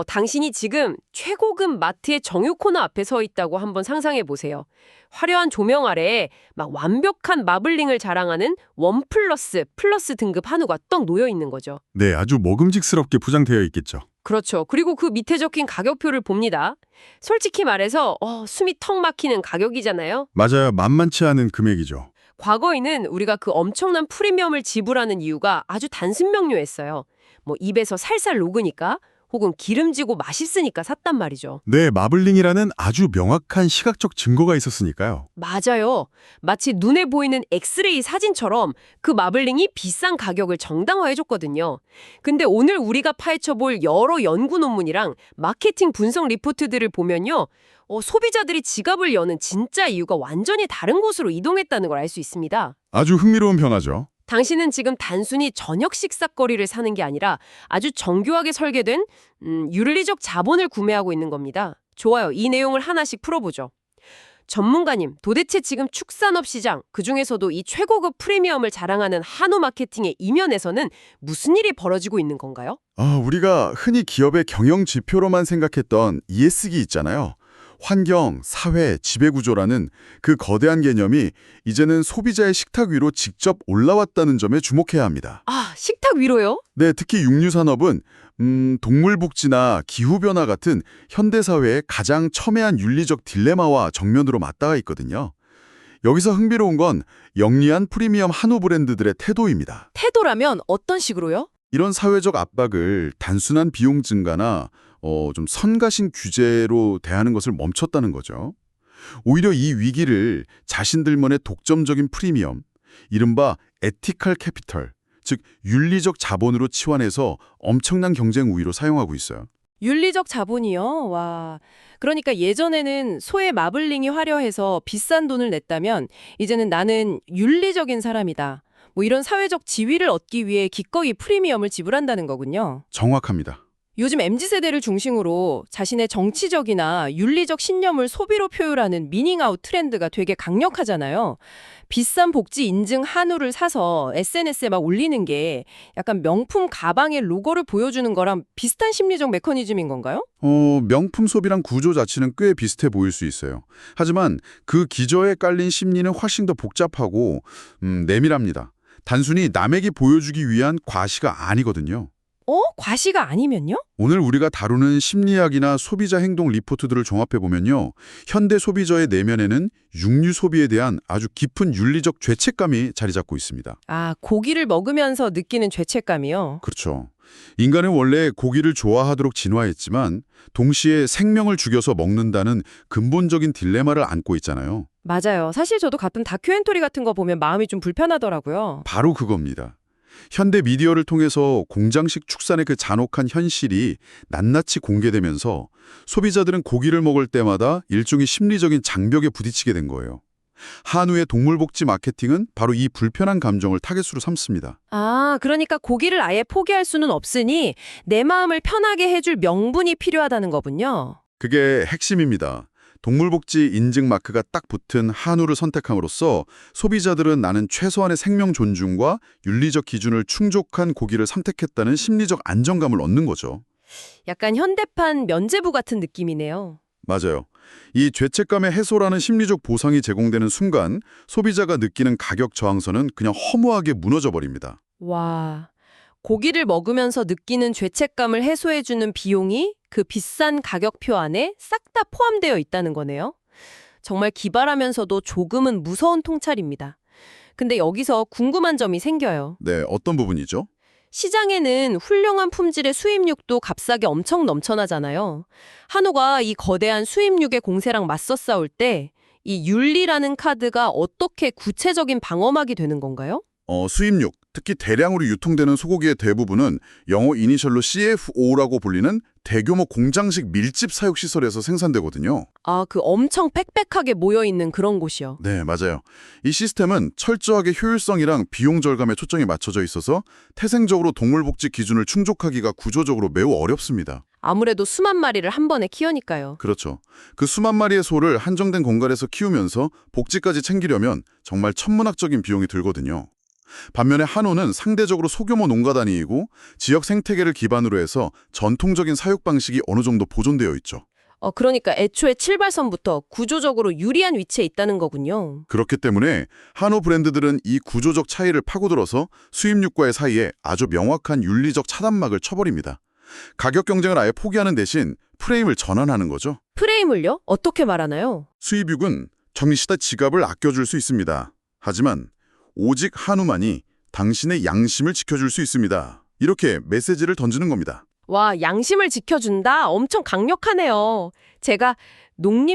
당신이 지금 최고급 마트의 정육 코너 앞에 서 있다고 한번 상상해 보세요. 화려한 조명 아래에 막 완벽한 마블링을 자랑하는 원 플러스 등급 한우가 떡 놓여 있는 거죠. 네, 아주 먹음직스럽게 포장되어 있겠죠. 그렇죠. 그리고 그 밑에 적힌 가격표를 봅니다. 솔직히 말해서 숨이 턱 막히는 가격이잖아요. 맞아요. 만만치 않은 금액이죠. 과거에는 우리가 그 엄청난 프리미엄을 지불하는 이유가 아주 단순 명료했어요. 뭐 입에서 살살 녹으니까 혹은 기름지고 맛있으니까 샀단 말이죠. 네, 마블링이라는 아주 명확한 시각적 증거가 있었으니까요. 맞아요. 마치 눈에 보이는 엑스레이 사진처럼 그 마블링이 비싼 가격을 정당화해줬거든요. 근데 오늘 우리가 파헤쳐볼 여러 연구 논문이랑 마케팅 분석 리포트들을 보면요. 소비자들이 지갑을 여는 진짜 이유가 완전히 다른 곳으로 이동했다는 걸 알 수 있습니다. 아주 흥미로운 변화죠. 당신은 지금 단순히 저녁 식사거리를 사는 게 아니라 아주 정교하게 설계된 윤리적 자본을 구매하고 있는 겁니다. 좋아요. 이 내용을 하나씩 풀어보죠. 전문가님, 도대체 지금 축산업 시장, 그중에서도 이 최고급 프리미엄을 자랑하는 한우 마케팅의 이면에서는 무슨 일이 벌어지고 있는 건가요? 우리가 흔히 기업의 경영 지표로만 생각했던 ESG 있잖아요. 환경, 사회, 지배구조라는 그 거대한 개념이 이제는 소비자의 식탁 위로 직접 올라왔다는 점에 주목해야 합니다. 아, 식탁 위로요? 네, 특히 육류산업은 동물복지나 기후변화 같은 현대사회의 가장 첨예한 윤리적 딜레마와 정면으로 맞닿아 있거든요. 여기서 흥미로운 건 영리한 프리미엄 한우 브랜드들의 태도입니다. 태도라면 어떤 식으로요? 이런 사회적 압박을 단순한 비용 증가나 좀 선가신 규제로 대하는 것을 멈췄다는 거죠. 오히려 이 위기를 자신들만의 독점적인 프리미엄, 이른바 에티컬 캐피털, 즉 윤리적 자본으로 치환해서 엄청난 경쟁 우위로 사용하고 있어요. 윤리적 자본이요? 와. 그러니까 예전에는 소의 마블링이 화려해서 비싼 돈을 냈다면 이제는 나는 윤리적인 사람이다. 뭐 이런 사회적 지위를 얻기 위해 기꺼이 프리미엄을 지불한다는 거군요. 정확합니다. 요즘 MZ세대를 중심으로 자신의 정치적이나 윤리적 신념을 소비로 표현하는 미닝아웃 트렌드가 되게 강력하잖아요. 비싼 복지 인증 한우를 사서 SNS에 막 올리는 게 약간 명품 가방의 로고를 보여주는 거랑 비슷한 심리적 메커니즘인 건가요? 명품 소비랑 구조 자체는 꽤 비슷해 보일 수 있어요. 하지만 그 기저에 깔린 심리는 훨씬 더 복잡하고 내밀합니다. 단순히 남에게 보여주기 위한 과시가 아니거든요. 과시가 아니면요? 오늘 우리가 다루는 심리학이나 소비자 행동 리포트들을 종합해보면요. 현대 소비자의 내면에는 육류 소비에 대한 아주 깊은 윤리적 죄책감이 자리 잡고 있습니다. 아, 고기를 먹으면서 느끼는 죄책감이요? 그렇죠. 인간은 원래 고기를 좋아하도록 진화했지만 동시에 생명을 죽여서 먹는다는 근본적인 딜레마를 안고 있잖아요. 맞아요. 사실 저도 같은 다큐멘터리 같은 거 보면 마음이 좀 불편하더라고요. 바로 그겁니다. 현대 미디어를 통해서 공장식 축산의 그 잔혹한 현실이 낱낱이 공개되면서 소비자들은 고기를 먹을 때마다 일종의 심리적인 장벽에 부딪히게 된 거예요. 한우의 동물복지 마케팅은 바로 이 불편한 감정을 타겟으로 삼습니다. 아, 그러니까 고기를 아예 포기할 수는 없으니 내 마음을 편하게 해줄 명분이 필요하다는 거군요. 그게 핵심입니다. 동물복지 인증 마크가 딱 붙은 한우를 선택함으로써 소비자들은 나는 최소한의 생명 존중과 윤리적 기준을 충족한 고기를 선택했다는 심리적 안정감을 얻는 거죠. 약간 현대판 면제부 같은 느낌이네요. 맞아요. 이 죄책감의 해소라는 심리적 보상이 제공되는 순간 소비자가 느끼는 가격 저항선은 그냥 허무하게 무너져 버립니다. 와, 고기를 먹으면서 느끼는 죄책감을 해소해주는 비용이 그 비싼 가격표 안에 싹 다 포함되어 있다는 거네요. 정말 기발하면서도 조금은 무서운 통찰입니다. 근데 여기서 궁금한 점이 생겨요. 네, 어떤 부분이죠? 시장에는 훌륭한 품질의 수입육도 값싸게 엄청 넘쳐나잖아요. 한우가 이 거대한 수입육의 공세랑 맞서 싸울 때 이 윤리라는 카드가 어떻게 구체적인 방어막이 되는 건가요? 수입육, 특히 대량으로 유통되는 소고기의 대부분은 영어 이니셜로 CFO라고 불리는 대규모 공장식 밀집 사육 시설에서 생산되거든요. 아, 그 엄청 빽빽하게 모여있는 그런 곳이요. 네, 맞아요. 이 시스템은 철저하게 효율성이랑 비용 절감에 초점이 맞춰져 있어서 태생적으로 동물복지 기준을 충족하기가 구조적으로 매우 어렵습니다. 아무래도 수만 마리를 한 번에 키우니까요. 그렇죠. 그 수만 마리의 소를 한정된 공간에서 키우면서 복지까지 챙기려면 정말 천문학적인 비용이 들거든요. 반면에 한우는 상대적으로 소규모 농가단위이고 지역 생태계를 기반으로 해서 전통적인 사육 방식이 어느 정도 보존되어 있죠. 그러니까 애초에 출발선부터 구조적으로 유리한 위치에 있다는 거군요. 그렇기 때문에 한우 브랜드들은 이 구조적 차이를 파고들어서 수입육과의 사이에 아주 명확한 윤리적 차단막을 쳐버립니다. 가격 경쟁을 아예 포기하는 대신 프레임을 전환하는 거죠. 프레임을요? 어떻게 말하나요? 수입육은 정시다 지갑을 아껴줄 수 있습니다. 하지만 오직 한우만이 당신의 양심을 지켜줄 수 있습니다. 이렇게 메시지를 던지는 겁니다. 와, 양심을 지켜준다? 엄청 강력하네요. 제가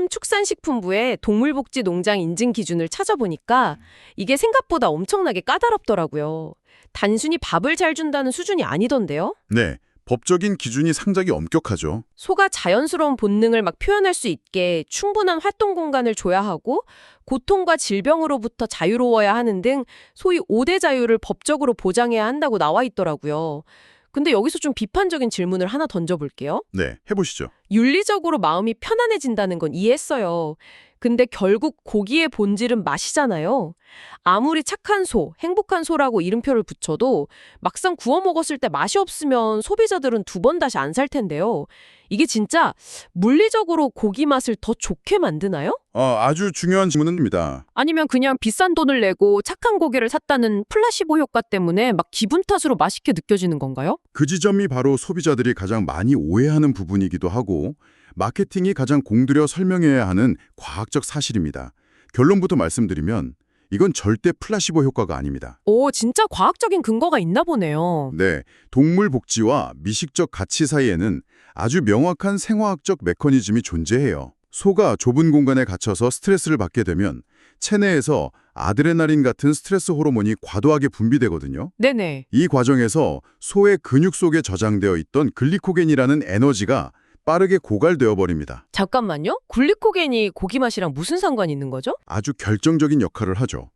농림축산식품부의 동물복지농장 인증 기준을 찾아보니까 이게 생각보다 엄청나게 까다롭더라고요. 단순히 밥을 잘 준다는 수준이 아니던데요? 네, 법적인 기준이 상당히 엄격하죠. 소가 자연스러운 본능을 막 표현할 수 있게 충분한 활동 공간을 줘야 하고 고통과 질병으로부터 자유로워야 하는 등 소위 5대 자유를 법적으로 보장해야 한다고 나와 있더라고요. 근데 여기서 좀 비판적인 질문을 하나 던져볼게요. 네, 해보시죠. 윤리적으로 마음이 편안해진다는 건 이해했어요. 근데 결국 고기의 본질은 맛이잖아요. 아무리 착한 소, 행복한 소라고 이름표를 붙여도 막상 구워 먹었을 때 맛이 없으면 소비자들은 두 번 다시 안 살 텐데요. 이게 진짜 물리적으로 고기 맛을 더 좋게 만드나요? 아주 중요한 질문입니다. 아니면 그냥 비싼 돈을 내고 착한 고기를 샀다는 플라시보 효과 때문에 막 기분 탓으로 맛있게 느껴지는 건가요? 그 지점이 바로 소비자들이 가장 많이 오해하는 부분이기도 하고 마케팅이 가장 공들여 설명해야 하는 과학적 사실입니다. 결론부터 말씀드리면 이건 절대 플라시보 효과가 아닙니다. 오, 진짜 과학적인 근거가 있나 보네요. 네, 동물 복지와 미식적 가치 사이에는 아주 명확한 생화학적 메커니즘이 존재해요. 소가 좁은 공간에 갇혀서 스트레스를 받게 되면 체내에서 아드레날린 같은 스트레스 호르몬이 과도하게 분비되거든요. 네네. 이 과정에서 소의 근육 속에 저장되어 있던 글리코겐이라는 에너지가 빠르게 고갈되어 버립니다. 잠깐만요. 글리코겐이 고기 맛이랑 무슨 상관이 있는 거죠? 아주 결정적인 역할을 하죠.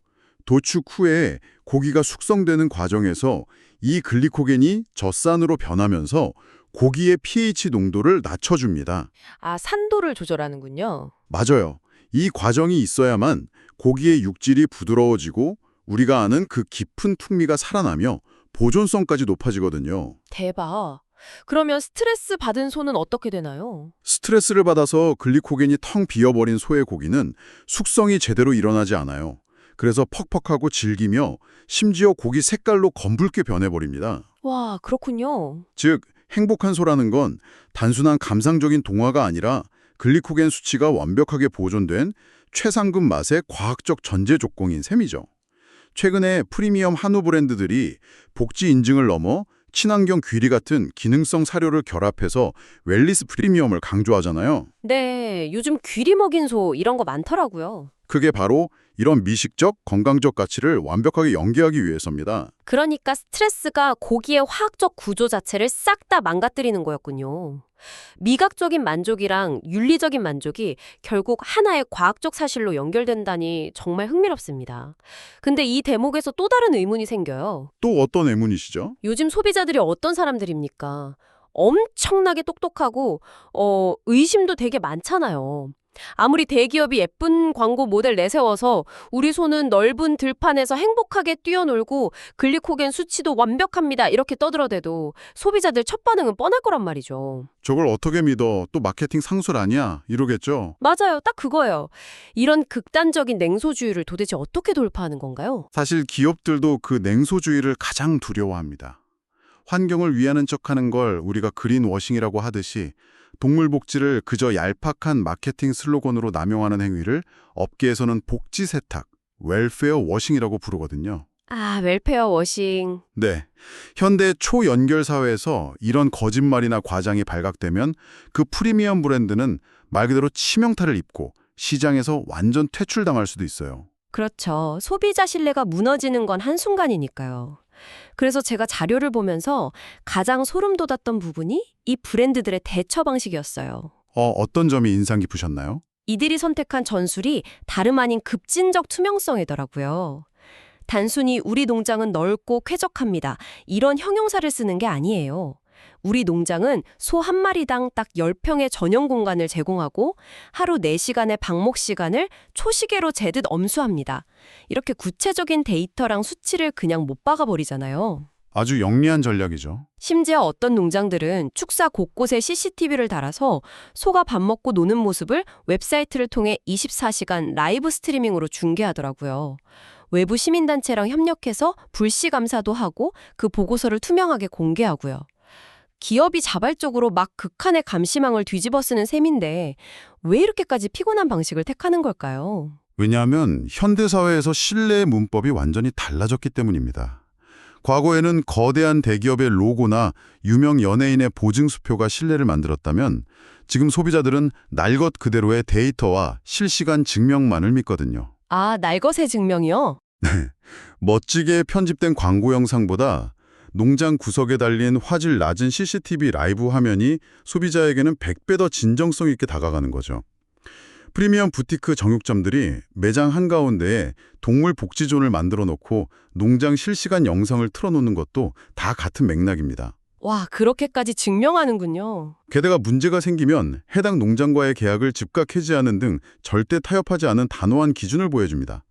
도축 후에 고기가 숙성되는 과정에서 이 글리코겐이 젖산으로 변하면서 고기의 pH 농도를 낮춰줍니다. 아, 산도를 조절하는군요. 맞아요. 이 과정이 있어야만 고기의 육질이 부드러워지고 우리가 아는 그 깊은 풍미가 살아나며 보존성까지 높아지거든요. 대박. 그러면 스트레스 받은 소는 어떻게 되나요? 스트레스를 받아서 글리코겐이 텅 비어버린 소의 고기는 숙성이 제대로 일어나지 않아요. 그래서 퍽퍽하고 질기며 심지어 고기 색깔로 검붉게 변해버립니다. 와, 그렇군요. 즉, 행복한 소라는 건 단순한 감상적인 동화가 아니라 글리코겐 수치가 완벽하게 보존된 최상급 맛의 과학적 전제 조건인 셈이죠. 최근에 프리미엄 한우 브랜드들이 복지 인증을 넘어 친환경 귀리 같은 기능성 사료를 결합해서 웰리스 프리미엄을 강조하잖아요. 네, 요즘 귀리 먹인 소 이런 거 많더라고요. 그게 바로 이런 미식적, 건강적 가치를 완벽하게 연계하기 위해서입니다. 그러니까 스트레스가 고기의 화학적 구조 자체를 싹 다 망가뜨리는 거였군요. 미각적인 만족이랑 윤리적인 만족이 결국 하나의 과학적 사실로 연결된다니 정말 흥미롭습니다. 근데 이 대목에서 또 다른 의문이 생겨요. 또 어떤 의문이시죠? 요즘 소비자들이 어떤 사람들입니까? 엄청나게 똑똑하고 의심도 되게 많잖아요. 아무리 대기업이 예쁜 광고 모델 내세워서 우리 소는 넓은 들판에서 행복하게 뛰어놀고 글리코겐 수치도 완벽합니다 이렇게 떠들어대도 소비자들 첫 반응은 뻔할 거란 말이죠. 저걸 어떻게 믿어? 또 마케팅 상술 아니야? 이러겠죠? 맞아요. 딱 그거예요. 이런 극단적인 냉소주의를 도대체 어떻게 돌파하는 건가요? 사실 기업들도 그 냉소주의를 가장 두려워합니다. 환경을 위하는 척하는 걸 우리가 그린워싱이라고 하듯이 동물 복지를 그저 얄팍한 마케팅 슬로건으로 남용하는 행위를 업계에서는 복지 세탁, 웰페어 워싱이라고 부르거든요. 아, 웰페어 워싱. 네, 현대 초연결 사회에서 이런 거짓말이나 과장이 발각되면 그 프리미엄 브랜드는 말 그대로 치명타를 입고 시장에서 완전 퇴출당할 수도 있어요. 그렇죠. 소비자 신뢰가 무너지는 건 한순간이니까요. 그래서 제가 자료를 보면서 가장 소름 돋았던 부분이 이 브랜드들의 대처 방식이었어요. 어떤 점이 인상 깊으셨나요? 이들이 선택한 전술이 다름 아닌 급진적 투명성이더라고요. 단순히 우리 농장은 넓고 쾌적합니다. 이런 형용사를 쓰는 게 아니에요. 우리 농장은 소 한 마리당 딱 10평의 전용 공간을 제공하고 하루 4시간의 방목 시간을 초시계로 재듯 엄수합니다. 이렇게 구체적인 데이터랑 수치를 그냥 못 박아버리잖아요. 아주 영리한 전략이죠. 심지어 어떤 농장들은 축사 곳곳에 CCTV를 달아서 소가 밥 먹고 노는 모습을 웹사이트를 통해 24시간 라이브 스트리밍으로 중계하더라고요. 외부 시민단체랑 협력해서 불시 감사도 하고 그 보고서를 투명하게 공개하고요. 기업이 자발적으로 막 극한의 감시망을 뒤집어 쓰는 셈인데 왜 이렇게까지 피곤한 방식을 택하는 걸까요? 왜냐하면 현대사회에서 신뢰의 문법이 완전히 달라졌기 때문입니다. 과거에는 거대한 대기업의 로고나 유명 연예인의 보증수표가 신뢰를 만들었다면 지금 소비자들은 날 것 그대로의 데이터와 실시간 증명만을 믿거든요. 아, 날것의 증명이요? 멋지게 편집된 광고 영상보다 농장 구석에 달린 화질 낮은 CCTV 라이브 화면이 소비자에게는 100배 더 진정성 있게 다가가는 거죠. 프리미엄 부티크 정육점들이 매장 한가운데에 동물 복지존을 만들어 놓고 농장 실시간 영상을 틀어놓는 것도 다 같은 맥락입니다. 와, 그렇게까지 증명하는군요. 게다가 문제가 생기면 해당 농장과의 계약을 즉각 해지하는 등 절대 타협하지 않은 단호한 기준을 보여줍니다.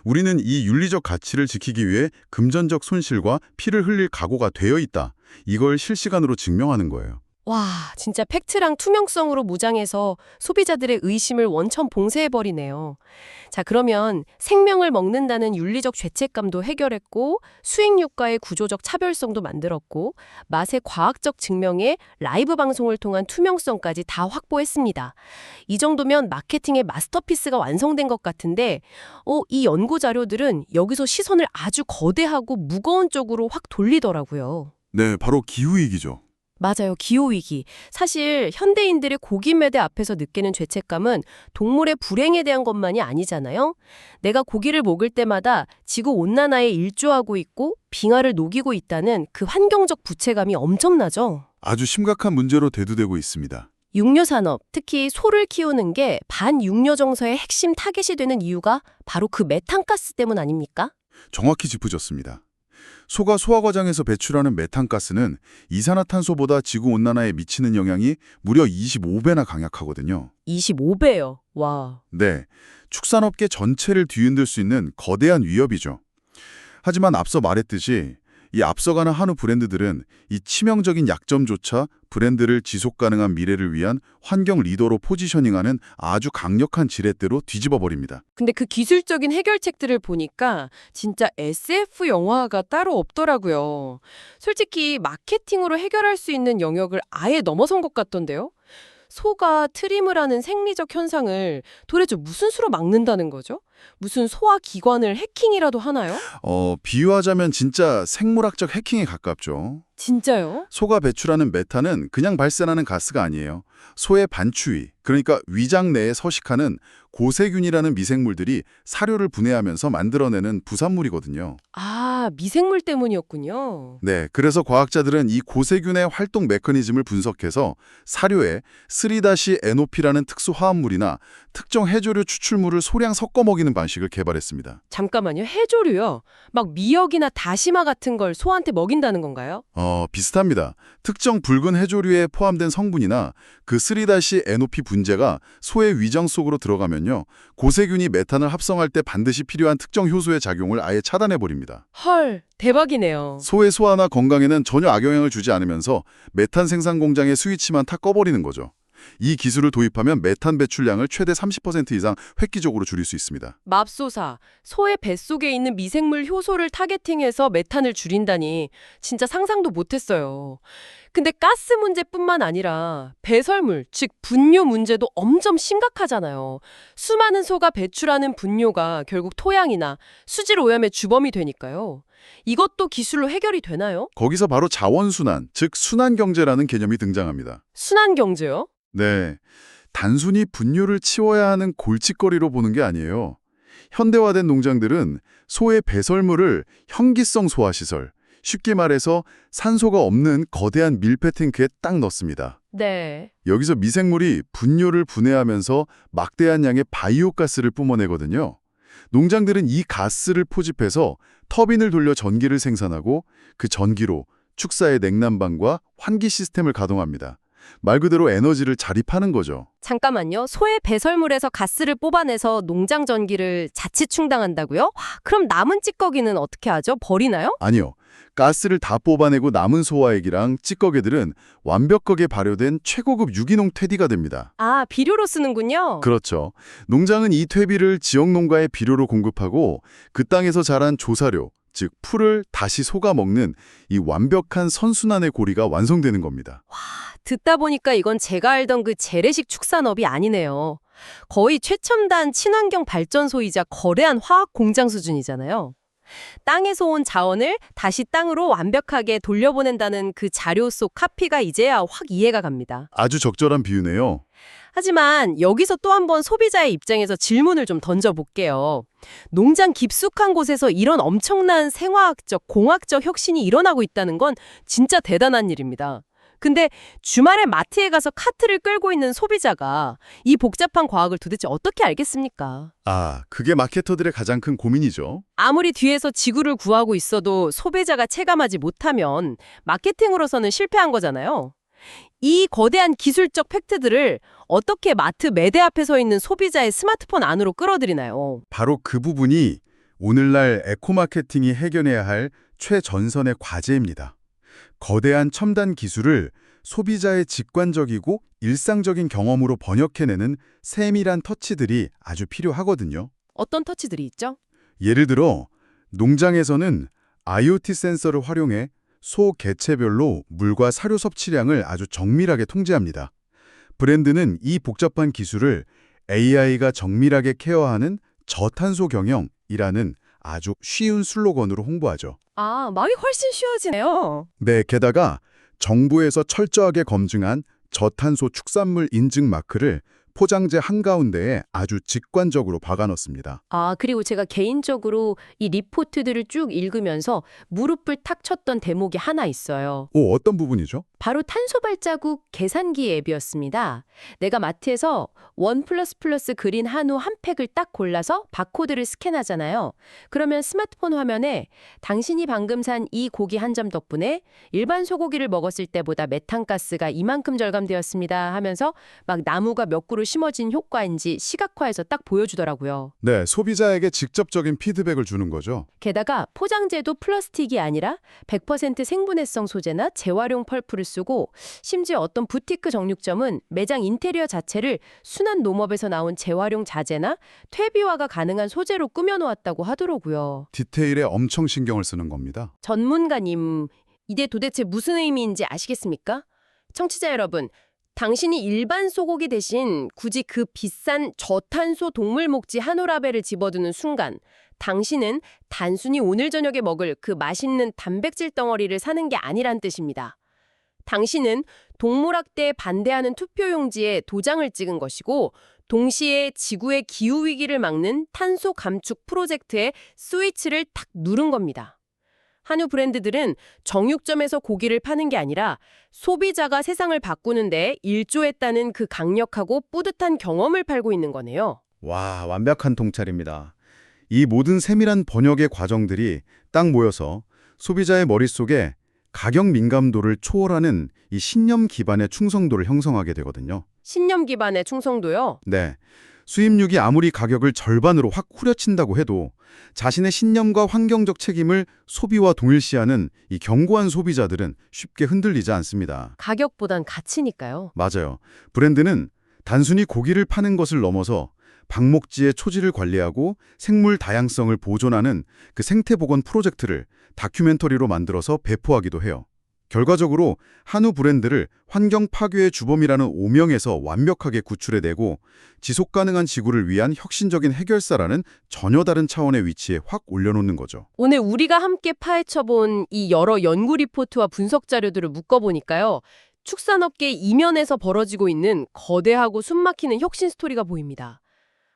우리는 이 윤리적 가치를 지키기 위해 금전적 손실과 피를 흘릴 각오가 되어 있다. 이걸 실시간으로 증명하는 거예요. 와, 진짜 팩트랑 투명성으로 무장해서 소비자들의 의심을 원천 봉쇄해버리네요. 자, 그러면 생명을 먹는다는 윤리적 죄책감도 해결했고 수익률과의 구조적 차별성도 만들었고 맛의 과학적 증명에 라이브 방송을 통한 투명성까지 다 확보했습니다. 이 정도면 마케팅의 마스터피스가 완성된 것 같은데 이 연구 자료들은 여기서 시선을 아주 거대하고 무거운 쪽으로 확 돌리더라고요. 네, 바로 기후위기죠. 맞아요. 기후위기. 사실 현대인들의 고기 매대 앞에서 느끼는 죄책감은 동물의 불행에 대한 것만이 아니잖아요. 내가 고기를 먹을 때마다 지구온난화에 일조하고 있고 빙하를 녹이고 있다는 그 환경적 부채감이 엄청나죠. 아주 심각한 문제로 대두되고 있습니다. 육류산업, 특히 소를 키우는 게 반육류 정서의 핵심 타겟이 되는 이유가 바로 그 메탄가스 때문 아닙니까? 정확히 짚으셨습니다. 소가 소화 과정에서 배출하는 메탄가스는 이산화탄소보다 지구온난화에 미치는 영향이 무려 25배나 강력하거든요. 25배요. 와. 네, 축산업계 전체를 뒤흔들 수 있는 거대한 위협이죠. 하지만 앞서 말했듯이 이 앞서가는 한우 브랜드들은 이 치명적인 약점조차 브랜드를 지속 가능한 미래를 위한 환경 리더로 포지셔닝하는 아주 강력한 지렛대로 뒤집어 버립니다. 근데 그 기술적인 해결책들을 보니까 진짜 SF 영화가 따로 없더라고요. 솔직히 마케팅으로 해결할 수 있는 영역을 아예 넘어선 것 같던데요. 소가 트림을 하는 생리적 현상을 도대체 무슨 수로 막는다는 거죠? 무슨 소화 기관을 해킹이라도 하나요? 비유하자면 진짜 생물학적 해킹에 가깝죠. 진짜요? 소가 배출하는 메탄은 그냥 발생하는 가스가 아니에요. 소의 반추위, 그러니까 위장 내에 서식하는 고세균이라는 미생물들이 사료를 분해하면서 만들어내는 부산물이거든요. 아, 미생물 때문이었군요. 네, 그래서 과학자들은 이 고세균의 활동 메커니즘을 분석해서 사료에 3-NOP라는 특수 화합물이나 특정 해조류 추출물을 소량 섞어 먹이는 방식을 개발했습니다. 잠깐만요. 해조류요? 막 미역이나 다시마 같은 걸 소한테 먹인다는 건가요? 비슷합니다. 특정 붉은 해조류에 포함된 성분이나 그 3-NOP 분재가 소의 위장 속으로 들어가면요. 고세균이 메탄을 합성할 때 반드시 필요한 특정 효소의 작용을 아예 차단해버립니다. 헐, 대박이네요. 소의 소화나 건강에는 전혀 악영향을 주지 않으면서 메탄 생산 공장의 스위치만 탁 꺼버리는 거죠. 이 기술을 도입하면 메탄 배출량을 최대 30% 이상 획기적으로 줄일 수 있습니다. 맙소사, 소의 뱃속에 있는 미생물 효소를 타겟팅해서 메탄을 줄인다니 진짜 상상도 못했어요. 근데 가스 문제뿐만 아니라 배설물, 즉 분뇨 문제도 엄청 심각하잖아요. 수많은 소가 배출하는 분뇨가 결국 토양이나 수질 오염의 주범이 되니까요. 이것도 기술로 해결이 되나요? 거기서 바로 자원순환, 즉 순환경제라는 개념이 등장합니다. 순환경제요? 네, 단순히 분뇨를 치워야 하는 골칫거리로 보는 게 아니에요. 현대화된 농장들은 소의 배설물을 현기성 소화시설, 쉽게 말해서 산소가 없는 거대한 밀폐 탱크에 딱 넣습니다. 네. 여기서 미생물이 분뇨를 분해하면서 막대한 양의 바이오가스를 뿜어내거든요. 농장들은 이 가스를 포집해서 터빈을 돌려 전기를 생산하고 그 전기로 축사의 냉난방과 환기 시스템을 가동합니다. 말 그대로 에너지를 자립하는 거죠. 잠깐만요. 소의 배설물에서 가스를 뽑아내서 농장 전기를 자치 충당한다고요? 와, 그럼 남은 찌꺼기는 어떻게 하죠? 버리나요? 아니요. 가스를 다 뽑아내고 남은 소화액이랑 찌꺼기들은 완벽하게 발효된 최고급 유기농 퇴비가 됩니다. 아, 비료로 쓰는군요. 그렇죠. 농장은 이 퇴비를 지역 농가에 비료로 공급하고 그 땅에서 자란 조사료, 즉 풀을 다시 솎아 먹는 이 완벽한 선순환의 고리가 완성되는 겁니다. 듣다 보니까 이건 제가 알던 그 재래식 축산업이 아니네요. 거의 최첨단 친환경 발전소이자 거대한 화학 공장 수준이잖아요. 땅에서 온 자원을 다시 땅으로 완벽하게 돌려보낸다는 그 자료 속 카피가 이제야 확 이해가 갑니다. 아주 적절한 비유네요. 하지만 여기서 또 한 번 소비자의 입장에서 질문을 좀 던져볼게요. 농장 깊숙한 곳에서 이런 엄청난 생화학적, 공학적 혁신이 일어나고 있다는 건 진짜 대단한 일입니다. 근데 주말에 마트에 가서 카트를 끌고 있는 소비자가 이 복잡한 과학을 도대체 어떻게 알겠습니까? 그게 마케터들의 가장 큰 고민이죠. 아무리 뒤에서 지구를 구하고 있어도 소비자가 체감하지 못하면 마케팅으로서는 실패한 거잖아요. 이 거대한 기술적 팩트들을 어떻게 마트 매대 앞에 서 있는 소비자의 스마트폰 안으로 끌어들이나요? 바로 그 부분이 오늘날 에코마케팅이 해결해야 할 최전선의 과제입니다. 거대한 첨단 기술을 소비자의 직관적이고 일상적인 경험으로 번역해내는 세밀한 터치들이 아주 필요하거든요. 어떤 터치들이 있죠? 예를 들어 농장에서는 IoT 센서를 활용해 소 개체별로 물과 사료 섭취량을 아주 정밀하게 통제합니다. 브랜드는 이 복잡한 기술을 AI가 정밀하게 케어하는 저탄소 경영이라는 아주 쉬운 슬로건으로 홍보하죠. 아, 말이 훨씬 쉬워지네요. 네, 게다가 정부에서 철저하게 검증한 저탄소 축산물 인증 마크를 포장재 한가운데에 아주 직관적으로 박아놓습니다. 아, 그리고 제가 개인적으로 이 리포트들을 쭉 읽으면서 무릎을 탁 쳤던 대목이 하나 있어요. 어떤 부분이죠? 바로 탄소 발자국 계산기 앱이었습니다. 내가 마트에서 원 플러스 플러스 그린 한우 한 팩을 딱 골라서 바코드를 스캔하잖아요. 그러면 스마트폰 화면에 당신이 방금 산 이 고기 한 점 덕분에 일반 소고기를 먹었을 때보다 메탄가스가 이만큼 절감되었습니다 하면서 막 나무가 몇 그루 심어진 효과인지 시각화해서 딱 보여주더라고요. 네, 소비자에게 직접적인 피드백을 주는 거죠. 게다가 포장재도 플라스틱이 아니라 100% 생분해성 소재나 재활용 펄프를 쓰고 심지어 어떤 부티크 정육점은 매장 인테리어 자체를 순환 농업에서 나온 재활용 자재나 퇴비화가 가능한 소재로 꾸며놓았다고 하더라고요. 디테일에 엄청 신경을 쓰는 겁니다. 전문가님, 이게 도대체 무슨 의미인지 아시겠습니까? 청취자 여러분, 당신이 일반 소고기 대신 굳이 그 비싼 저탄소 동물 목지 한우 라벨을 집어드는 순간 당신은 단순히 오늘 저녁에 먹을 그 맛있는 단백질 덩어리를 사는 게 아니란 뜻입니다. 당신은 동물학대에 반대하는 투표용지에 도장을 찍은 것이고 동시에 지구의 기후위기를 막는 탄소 감축 프로젝트의 스위치를 탁 누른 겁니다. 한우 브랜드들은 정육점에서 고기를 파는 게 아니라 소비자가 세상을 바꾸는 데 일조했다는 그 강력하고 뿌듯한 경험을 팔고 있는 거네요. 와, 완벽한 통찰입니다. 이 모든 세밀한 번역의 과정들이 딱 모여서 소비자의 머릿속에 가격 민감도를 초월하는 이 신념 기반의 충성도를 형성하게 되거든요. 신념 기반의 충성도요? 네. 수입육이 아무리 가격을 절반으로 확 후려친다고 해도 자신의 신념과 환경적 책임을 소비와 동일시하는 이 견고한 소비자들은 쉽게 흔들리지 않습니다. 가격보단 가치니까요. 맞아요. 브랜드는 단순히 고기를 파는 것을 넘어서 방목지의 초지를 관리하고 생물 다양성을 보존하는 그 생태복원 프로젝트를 다큐멘터리로 만들어서 배포하기도 해요. 결과적으로 한우 브랜드를 환경 파괴의 주범이라는 오명에서 완벽하게 구출해내고 지속가능한 지구를 위한 혁신적인 해결사라는 전혀 다른 차원의 위치에 확 올려놓는 거죠. 오늘 우리가 함께 파헤쳐본 이 여러 연구 리포트와 분석 자료들을 묶어보니까요. 축산업계 이면에서 벌어지고 있는 거대하고 숨막히는 혁신 스토리가 보입니다.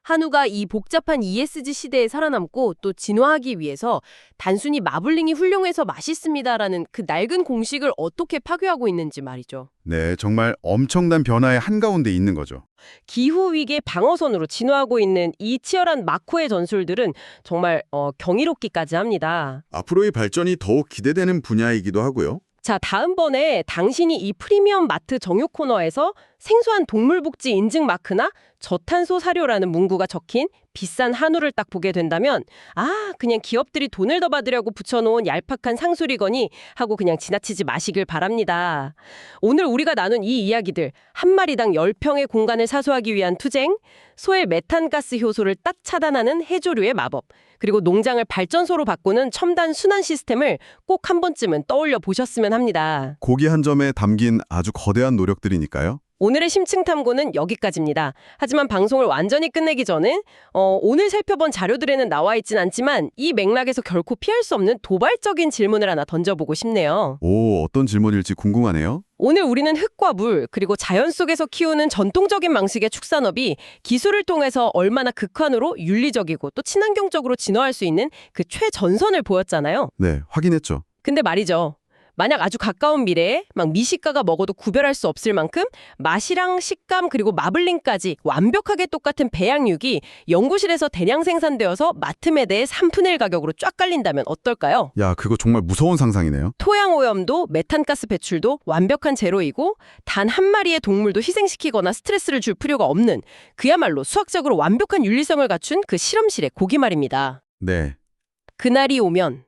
한우가 이 복잡한 ESG 시대에 살아남고 또 진화하기 위해서 단순히 마블링이 훌륭해서 맛있습니다라는 그 낡은 공식을 어떻게 파괴하고 있는지 말이죠. 네, 정말 엄청난 변화의 한가운데 있는 거죠. 기후위기의 방어선으로 진화하고 있는 이 치열한 마코의 전술들은 정말 경이롭기까지 합니다. 앞으로의 발전이 더욱 기대되는 분야이기도 하고요. 자, 다음번에 당신이 이 프리미엄 마트 정육 코너에서 생소한 동물복지 인증 마크나 저탄소 사료라는 문구가 적힌 비싼 한우를 딱 보게 된다면 그냥 기업들이 돈을 더 받으려고 붙여놓은 얄팍한 상술이거니 하고 그냥 지나치지 마시길 바랍니다. 오늘 우리가 나눈 이 이야기들 한 마리당 10평의 공간을 사수하기 위한 투쟁, 소의 메탄가스 효소를 딱 차단하는 해조류의 마법, 그리고 농장을 발전소로 바꾸는 첨단 순환 시스템을 꼭 한 번쯤은 떠올려 보셨으면 합니다. 고기 한 점에 담긴 아주 거대한 노력들이니까요. 오늘의 심층 탐구는 여기까지입니다. 하지만 방송을 완전히 끝내기 전에 오늘 살펴본 자료들에는 나와 있진 않지만 이 맥락에서 결코 피할 수 없는 도발적인 질문을 하나 던져보고 싶네요. 오, 어떤 질문일지 궁금하네요. 오늘 우리는 흙과 물, 그리고 자연 속에서 키우는 전통적인 방식의 축산업이 기술을 통해서 얼마나 극한으로 윤리적이고 또 친환경적으로 진화할 수 있는 그 최전선을 보였잖아요. 네, 확인했죠. 근데 말이죠. 만약 아주 가까운 미래에 막 미식가가 먹어도 구별할 수 없을 만큼 맛이랑 식감 그리고 마블링까지 완벽하게 똑같은 배양육이 연구실에서 대량 생산되어서 마트매대의 3분의 1 가격으로 쫙 깔린다면 어떨까요? 야, 그거 정말 무서운 상상이네요. 토양 오염도 메탄가스 배출도 완벽한 제로이고 단 한 마리의 동물도 희생시키거나 스트레스를 줄 필요가 없는 그야말로 수학적으로 완벽한 윤리성을 갖춘 그 실험실의 고기 말입니다. 네. 그날이 오면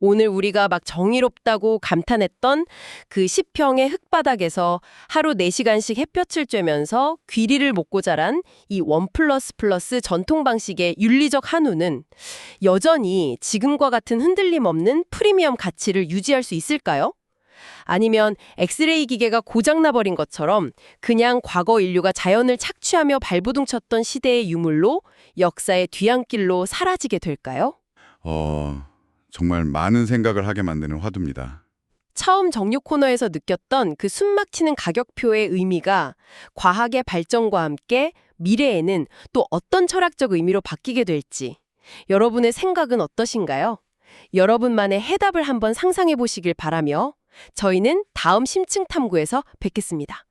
오늘 우리가 막 정의롭다고 감탄했던 그 10평의 흙바닥에서 하루 4시간씩 햇볕을 쬐면서 귀리를 먹고 자란 이 1+++ 전통 방식의 윤리적 한우는 여전히 지금과 같은 흔들림 없는 프리미엄 가치를 유지할 수 있을까요? 아니면 엑스레이 기계가 고장나버린 것처럼 그냥 과거 인류가 자연을 착취하며 발버둥 쳤던 시대의 유물로 역사의 뒤안길로 사라지게 될까요? 정말 많은 생각을 하게 만드는 화두입니다. 처음 정육 코너에서 느꼈던 그 숨막히는 가격표의 의미가 과학의 발전과 함께 미래에는 또 어떤 철학적 의미로 바뀌게 될지 여러분의 생각은 어떠신가요? 여러분만의 해답을 한번 상상해 보시길 바라며 저희는 다음 심층 탐구에서 뵙겠습니다.